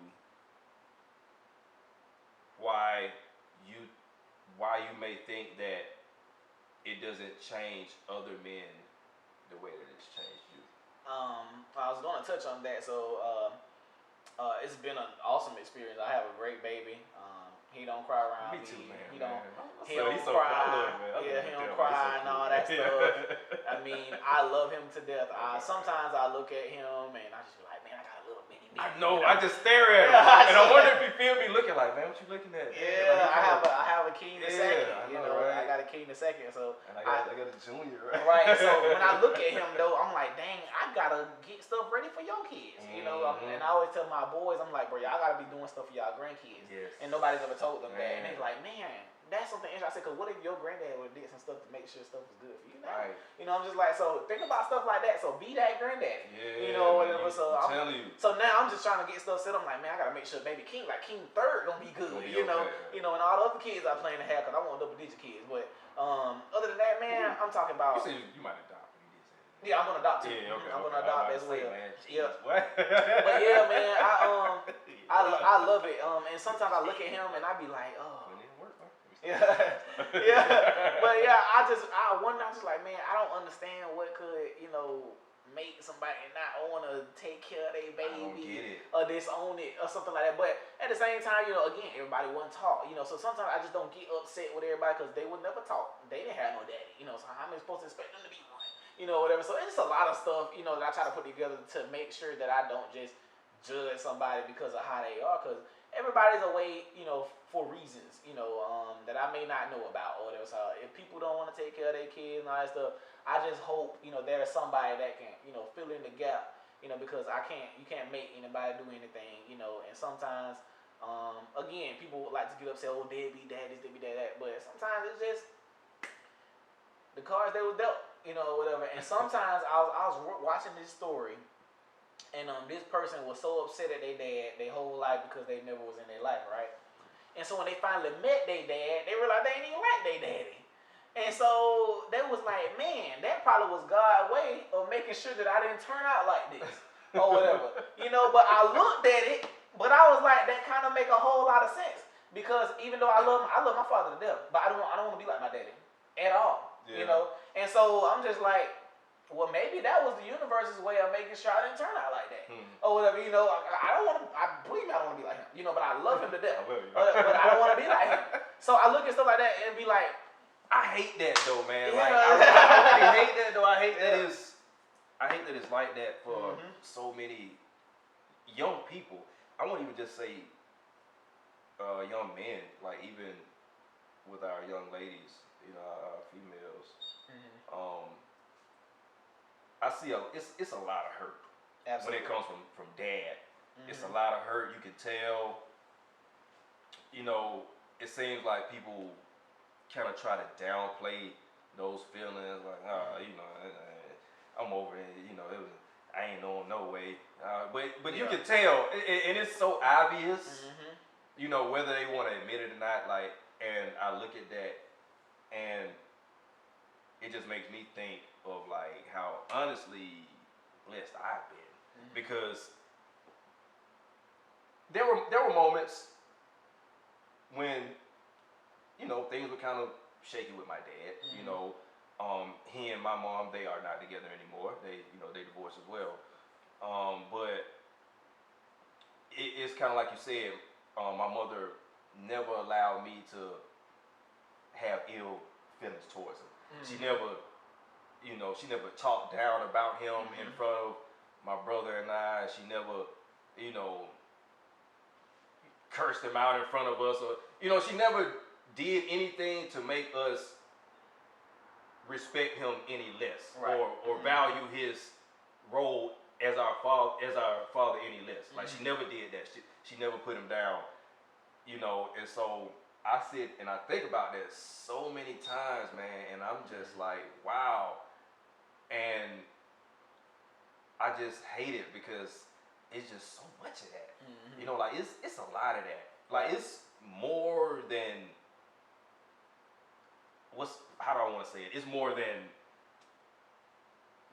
why you may think that it doesn't change other men the way that it's changed you. I was going to touch on that. So it's been an awesome experience. I have a great baby. He don't cry around me. Me too, man. He don't He's so cry. cool. Yeah, he don't cry and all that stuff. I mean, I love him to death. Sometimes I look at him and I just be like, man, I got a little mini. I know. I just stare at him, and I wonder if he feel me looking like, man, what you looking at? Yeah, like, I have a keen the second. I know, right? I got a keen the second. So and I got a junior, right? Right. So when I look at him though, I'm like, dang, I gotta get stuff ready for your kids. You know, and I always tell my boys, I'm like, bro, y'all gotta be doing stuff for y'all grandkids. Yes. And nobody's ever told them that. And they're like, man, that's something interesting. I said, cause what if your granddad would have did some stuff to make sure stuff was good for you now? Right. You know, I'm just like, so think about stuff like that. So be that granddaddy. Yeah. You know, whatever. So I'm telling you. So now I'm just trying to get stuff set. I'm like, man, I gotta make sure baby King, like King third, gonna be good. Gonna be you know, okay. you know, and all the other kids I plan to have, cause I want double digit kids. But other than that, man, I'm talking about. You said you might adopt. You did say that. Yeah, I'm gonna adopt too. Yeah, okay. I'm gonna adopt as well. Man, Yeah. What? But yeah, man, I love it. And sometimes I look at him and I be like, oh. It didn't work, huh? Yeah, yeah. But yeah, I wonder. I'm just like, man, I don't understand what could, make somebody not want to take care of their baby or disown it or something like that. But at the same time, again, everybody wasn't taught. So sometimes I just don't get upset with everybody because they were never taught. They didn't have no daddy. So how am I supposed to expect them to be one? Whatever. So it's just a lot of stuff, that I try to put together to make sure that I don't just judge somebody because of how they are. Because everybody's away, for reasons, that I may not know about or whatever. So if people don't want to take care of their kids and all that stuff, I just hope, there's somebody that can, fill in the gap, because you can't make anybody do anything, and sometimes, again, people would like to get up and say, oh, deadbeat dad, this, deadbeat dad, that, but sometimes it's just the cards they were dealt, whatever. And sometimes I was watching this story, and this person was so upset at their dad their whole life because they never was in their life, right? And so when they finally met their dad, they realized they ain't even like their daddy. And so they was like, man, that probably was God's way of making sure that I didn't turn out like this or whatever. But I looked at it, but I was like, that kind of make a whole lot of sense. Because even though I love my father to death, but I don't want to be like my daddy at all. Yeah. And so I'm just like, well, maybe that was the universe's way of making sure I didn't turn out like that. Or whatever, I don't want to, believe me, I don't want to be like him, but I love him to death. But I don't want to be like him. So I look at stuff like that and be like, I hate that though, man. Yeah. Like, I really hate that though. I hate that it's like that for so many young people. I won't even just say young men, like even with our young ladies, our females. I see it's a lot of hurt. Absolutely. When it comes from dad. It's a lot of hurt. You can tell. It seems like people kind of try to downplay those feelings, like I'm over it. I ain't knowing no way. But you can tell, and it's so obvious. Whether they want to admit it or not. Like, and I look at that, and it just makes me think of like how honestly blessed I've been, because there were moments when things were kind of shaky with my dad. He and my mom, they are not together anymore. They divorced as well. But it's kind of like you said. My mother never allowed me to have ill feelings towards him. She never talked down about him in front of my brother and I. She never, cursed him out in front of us, or she never did anything to make us respect him any less, or value his role as our father any less. Like she never did that. She never put him down, and so I sit and I think about that so many times, man, and I'm just like, wow. And I just hate it because it's just so much of that. Like it's a lot of that. Like it's more than how do I want to say it? It's more than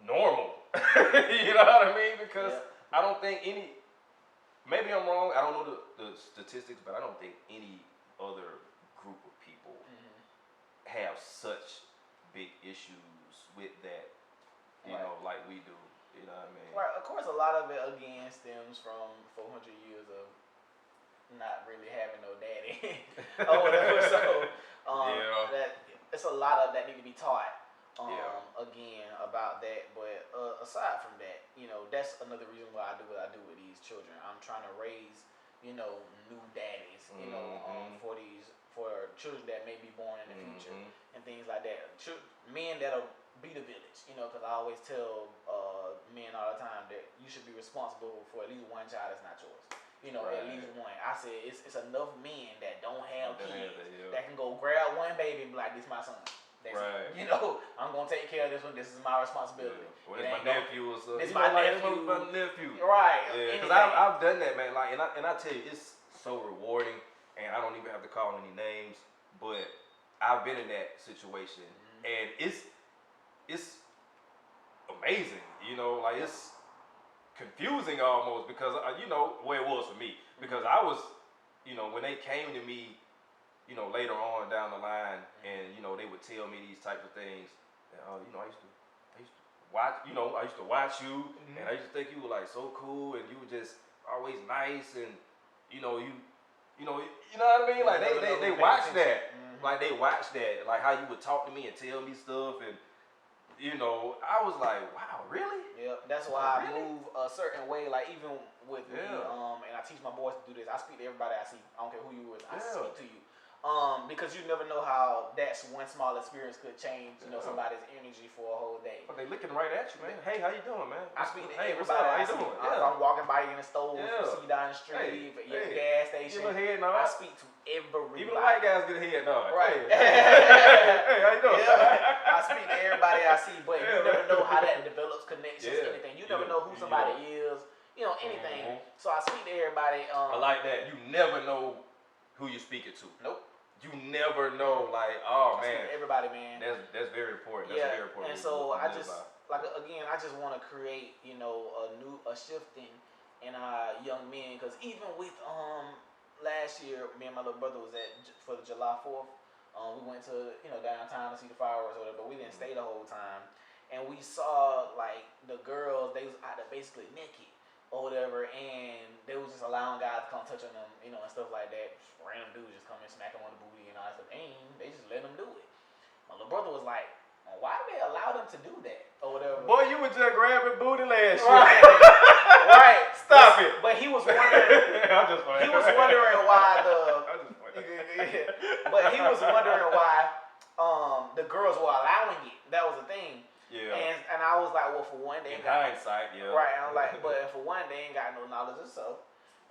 normal. You know what I mean? Because I don't think maybe I'm wrong, I don't know the statistics, but I don't think any other group of people have such big issues with that, like we do. You know what I mean? Right. Of course, a lot of it again stems from 400 years of not really having no daddy or whatever. So that it's a lot of that need to be taught. Again about that, but aside from that, that's another reason why I do what I do with these children. I'm trying to raise, new daddies, for children that may be born in the future and things like that. Men that'll be the village, because I always tell men all the time that you should be responsible for at least one child that's not yours. At least one. I said it's enough men that don't have kids that can go grab one baby and be like, this is my son. Right. I'm gonna take care of this one. This is my responsibility. Well, it's my nephew or something. It's my nephew. Right. Yeah. Because I've done that, man. Like, and I tell you, it's so rewarding. And I don't even have to call any names, but I've been in that situation, and it's amazing. Like it's confusing almost because where it was for me, because I was, when they came to me. Later on down the line, and they would tell me these types of things. And, I used to watch. I used to watch you, and I used to think you were like so cool, and you were just always nice, and you know what I mean. Like they watch that, like they watch that, like how you would talk to me and tell me stuff, and I was like, wow, really? Yeah, that's why I move a certain way. Like even with me, and I teach my boys to do this. I speak to everybody I see. I don't care who you with. I speak to you. Because you never know how that one small experience could change, somebody's energy for a whole day. But they looking right at you, man. Hey, how you doing, man? I speak to everybody. How you doing? If I'm walking by you in the store, see you down the street, your gas station. I speak to everybody. Even the white guys get a head nod. Right. Hey, how you doing? I speak to everybody I see, but you never know how that develops connections, anything. You never know who somebody is, anything. So I speak to everybody. I like that. You never know who you're speaking to. Nope. You never know, like, oh man, everybody, man. That's very important. That's very important. And so I just I just want to create, a shifting in our young men, because even with last year, me and my little brother was for the July 4th. We went to downtown to see the fireworks or whatever, but we didn't stay the whole time, and we saw like the girls, they was out there basically naked or whatever, and they was just allowing guys to come touch on them, and stuff like that. Just random dudes just come and smack them on the booty and all that stuff. And they just let them do it. My little brother was like, well, why do they allow them to do that or whatever? Boy, you were just grabbing booty last year. Right. Stop it. But he was wondering. I'm just funny. He was wondering why But he was wondering why the girls were allowing it. That was the thing. Yeah. And I was like, well, for one, they in hindsight, right. And I'm like, but for one, they ain't got no knowledge of self,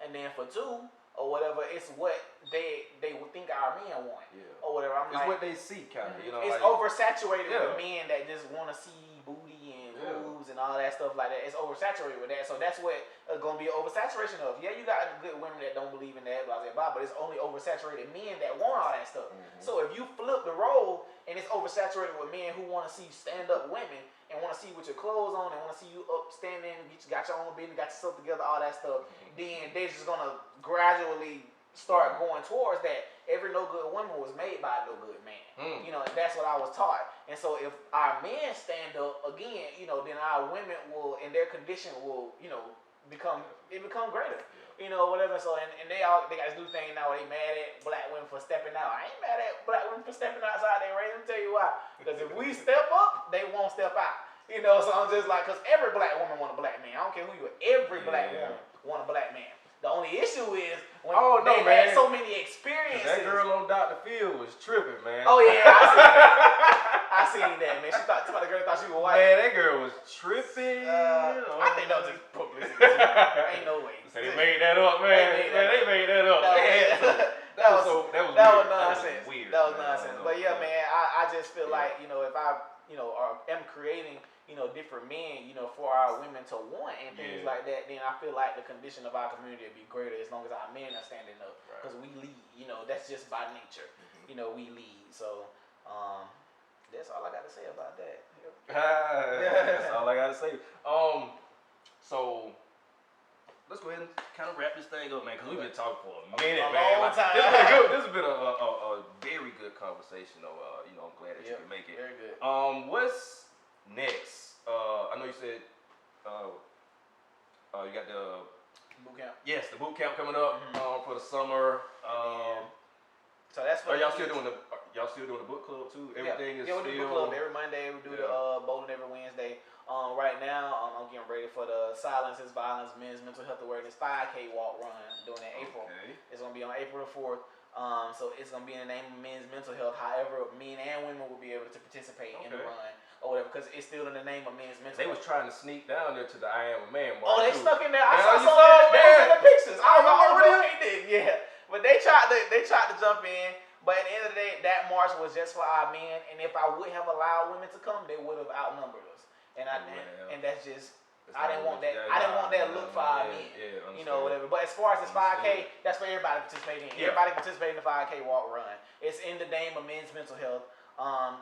and then for two, or whatever, it's what they would think our men want, or whatever. It's what they see, kind of. It's like, oversaturated with men that just want to see booty and boobs and all that stuff like that. It's oversaturated with that, so that's what gonna be oversaturation of. Yeah, you got good women that don't believe in that, blah blah blah, but it's only oversaturated men that want all that stuff. So if you flip the role and it's oversaturated with men who want to see stand-up women and want to see with your clothes on and want to see you up standing, got your own business, got yourself together, all that stuff, then they're just gonna gradually start going towards that. Every no good woman was made by a no good man. And that's what I was taught. And so if our men stand up again, then our women will, in their condition will, become greater. Whatever. So and they got this new thing now where they mad at black women for stepping out. I ain't mad at black women for stepping outside their race. Let me tell you why. Because if we step up, they won't step out. So I'm just like, because every black woman want a black man. I don't care who you are. Every black woman want a black man. The only issue is when they had so many experiences. That girl on Dr. Phil was tripping, man. Oh yeah, I seen that, man. She thought the girl thought she was white. Man, that girl was tripping. I think that was just publicity. Ain't no way. So they made that up, man. They made that up. That was nonsense. Weird. That was nonsense. But yeah, man, I just feel like, if I, am creating, different men, for our women to want and things like that, then I feel like the condition of our community will be greater as long as our men are standing up. Because we lead, that's just by nature. We lead. So, that's all I got to say about that. That's all I got to say. So let's go ahead and kind of wrap this thing up, man, because we've been talking for a minute, man. Long time. This has been a very good conversation, though. I'm glad that you can make it. Very good. What's next? I know you said you got the boot camp. Yes, the boot camp coming up for the summer. So that's what y'all still doing the book club too? Everything is we do still book club every Monday. We do the bowling every Wednesday. Right now, I'm getting ready for the Silence is Violence Men's Mental Health Awareness 5K walk run doing in April. It's gonna be on April the 4th. So it's gonna be in the name of men's mental health. However, men and women will be able to participate in the run or whatever, because it's still in the name of men's mental health. They was trying to sneak down there to the I Am a Man march. Oh, they too. snuck in there. I saw some of them in the pictures. I don't know what they did. Yeah, but they tried to jump in. But at the end of the day, that march was just for our men. And if I would have allowed women to come, they would have outnumbered us. And that's just. I didn't want that. I didn't want that look for our men. Whatever. But as far as this 5K, that's for everybody participating. Everybody participating in the 5K walk run. It's in the name of men's mental health.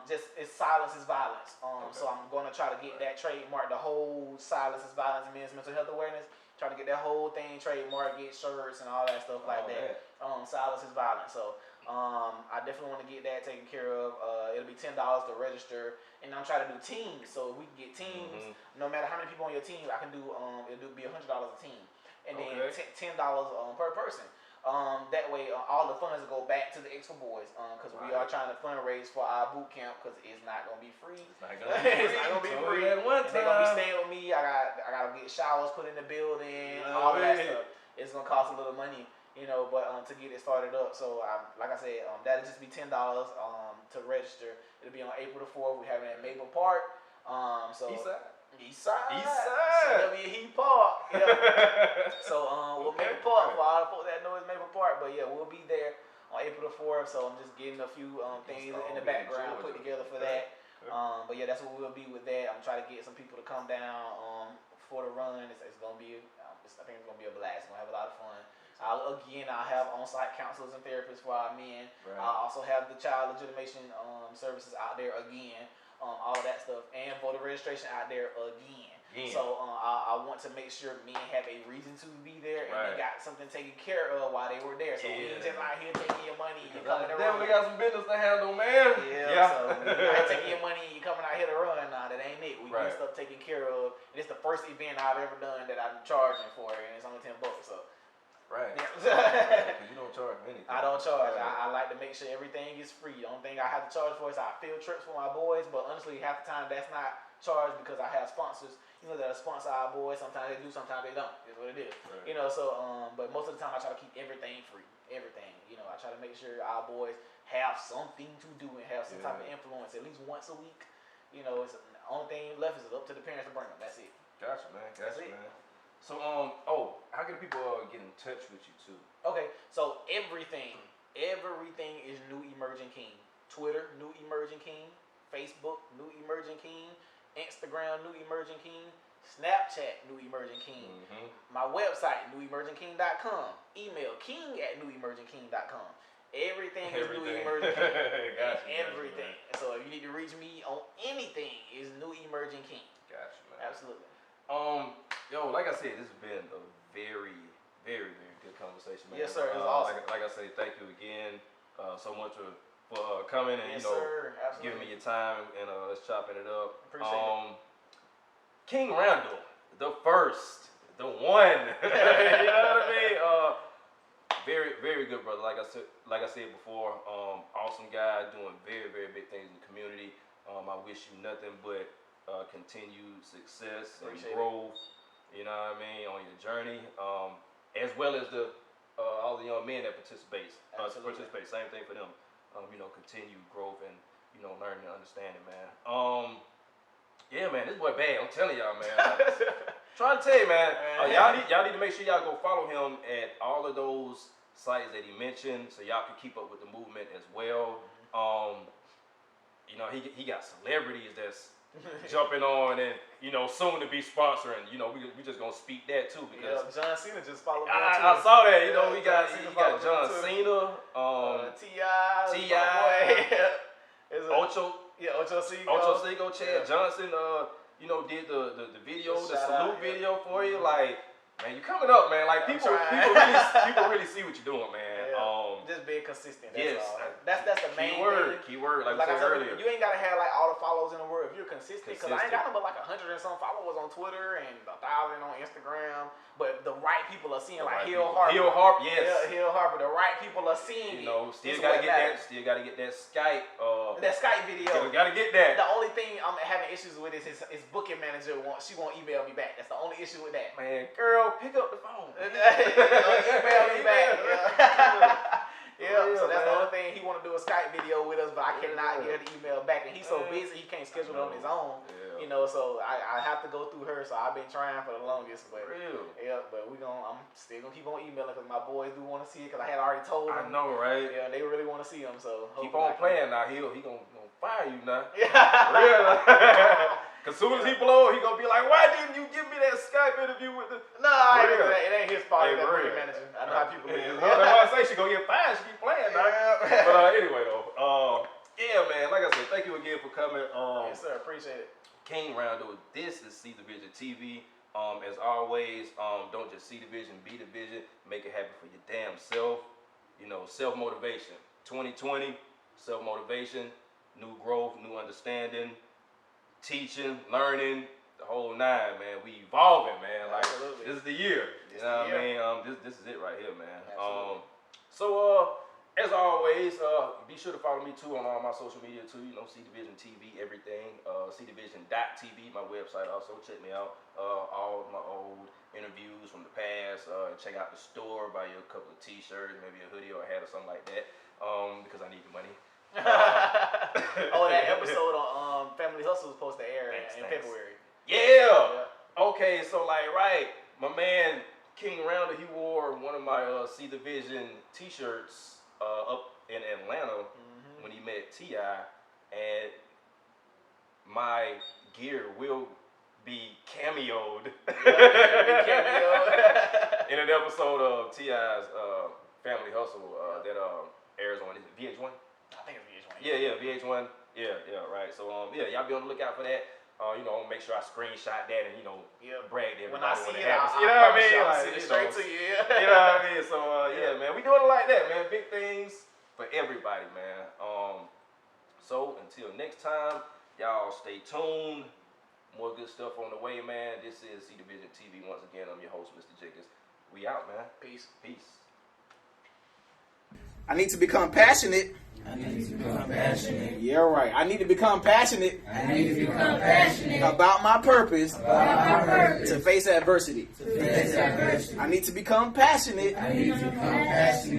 It's Silence is Violence. So I'm going to try to get that trademark, the whole Silence is Violence, men's mental health awareness. Try to get that whole thing trademark, get shirts and all that stuff like that. Silence is Violence. So I definitely want to get that taken care of. It'll be $10 to register, and I'm trying to do teams. So if we can get teams, no matter how many people on your team, I can do. It'll be $100 a team, and then $10 per person. That way, all the funds will go back to the X for Boys, because we are trying to fundraise for our boot camp, because it's not gonna be free. It's not gonna be free. They're gonna be staying with me. I gotta get showers put in the building, all that stuff. It's gonna cost a little money, but to get it started up. So, like I said, that'll just be $10 to register. It'll be on April the 4th. We're having it at Maple Park. East Side. CW Heat Park. So we'll Maple Park for all the folks that know it's Maple Park. But yeah, we'll be there on April the 4th. So I'm just getting a few things in the background put together for that. But yeah, that's what we'll be with that. I'm trying to get some people to come down for the run. It's gonna be. I think it's gonna be a blast. We're gonna have a lot of fun. I'll have on-site counselors and therapists for our men. I'll also have the child legitimation services out there again. All that stuff, and voter registration out there again. So I want to make sure men have a reason to be there, and they got something taken care of while they were there. So we ain't just out here taking your money. You coming to run? We got some business to handle, man. So we not taking your money. You coming out here to run? Nah, that ain't it. We get stuff taken care of. And it's the first event I've ever done that I'm charging for, and it's only $10. So. Because you don't charge anything. I don't charge. I like to make sure everything is free. The only thing I have to charge for is our field trips for my boys. But honestly, half the time that's not charged because I have sponsors. That sponsor our boys. Sometimes they do, sometimes they don't. Is what it is. But most of the time I try to keep everything free. Everything. I try to make sure our boys have something to do and have some type of influence at least once a week. It's the only thing left is up to the parents to bring them. That's it. Gotcha, man. Man. So, how can people get in touch with you too? Okay, so everything is New Emerging King. Twitter, New Emerging King. Facebook, New Emerging King. Instagram, New Emerging King. Snapchat, New Emerging King. My website, newemergingking.com. Email king@newemergingking.com. Everything is New Emerging King. Gotcha, everything. So if you need to reach me on anything, is New Emerging King. Gotcha, man. Absolutely. Like I said, this has been a very, very, very good conversation, man. Yes, sir. It was awesome. Like I say, thank you again so much for coming and giving me your time and us chopping it up. Appreciate it. King Randall, the first, the one. You know what I mean? Very, very good brother. Like I said before, awesome guy doing very, very big things in the community. I wish you nothing but continued success and growth. You know what I mean, on your journey, as well as all the young men that participate. Same thing for them. Continued growth and learning and understanding, man. Yeah, man, this boy bad. I'm telling y'all, man. Trying to tell you, man. Y'all need to make sure y'all go follow him at all of those sites that he mentioned, so y'all can keep up with the movement as well. You know, he got celebrities that's jumping on, and you know, soon to be sponsoring. You know, we just gonna speak that too, because John Cena just followed me. I saw that. You know, he got John Cena, T.I., Ocho Cinco, Chad Johnson. You know, did the video, the salute video for you. Like, man, you coming up, man. Like people really see what you're doing, man. Just being consistent. That's all. That's the main thing. Keyword. Like I said earlier, you ain't gotta have like all the followers in the world if you're consistent. Because I ain't got but like 100 and some followers on Twitter and 1,000 on Instagram. But the right people are seeing Hill Harper. Yes. Hill Harper. The right people are seeing. You know, still gotta get that Skype. That Skype video. Gotta get that. The only thing I'm having issues with is his booking manager she won't email me back. That's the only issue with that. Man, girl, pick up the phone. Email me back. Yeah, so that's the only thing. He want to do a Skype video with us, but I cannot get her to email back, and he's so busy he can't schedule it on his own. You know, so I have to go through her. So I've been trying for the longest, but but I'm still gonna keep on emailing because my boys do want to see it because I had already told them. I know, right? Yeah, they really want to see him. So keep on playing now. He gonna fire you now. Yeah. Real. Cause soon as he blow, he gonna be like, "Why didn't you give me that Skype interview with the?" No, it ain't his fault. That booking manager. I know how people is. That's why I say she gonna get fired. She keep playing now. But anyway though, yeah, man. Like I said, thank you again for coming. Yes, sir. Appreciate it. King Randall, this is See the Vision TV. As always, don't just see the vision, be the vision. Make it happen for your damn self. You know, self-motivation. 2020, self-motivation, new growth, new understanding, teaching, learning, the whole nine, man. We evolving, man. Like, absolutely. This is the year. You know what I mean? This is it right here, man. Absolutely. As always, be sure to follow me too on all my social media too. You know, See the Vision TV, everything. CDivision.tv, my website. Also, check me out. All of my old interviews from the past. Check out the store. Buy you a couple of T-shirts, maybe a hoodie or a hat or something like that. Because I need the money. That episode on Family Hustle was supposed to air in February. Yeah. Okay, so my man King Randall, he wore one of my See the Vision T-shirts up in Atlanta when he met T.I. and my gear will be cameoed in an episode of T.I.'s Family Hustle that airs on VH1. I think it's VH1. Yeah, VH1. Yeah, right. So y'all be on the lookout for that. Make sure I screenshot that and brag to everybody when I see it. happens. You know what I mean? I'll send it straight to you. You know what I mean? So man, we doing it like that, man. Big things for everybody, man. So until next time, y'all stay tuned. More good stuff on the way, man. This is See the Vision TV. Once again, I'm your host, Mr. Jenkins. We out, man. Peace. I need to become passionate. Yeah, right. I need to become passionate. About my purpose. To face adversity. I need to become passionate.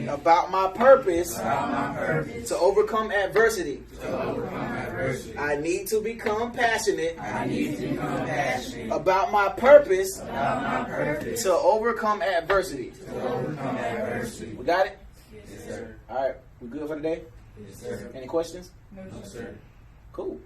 About my purpose. To overcome adversity. I need to become passionate. About my purpose. To overcome adversity. We got it? Yes, sir. All right. We good for today? Yes, sir. Any questions? No, sir. Cool.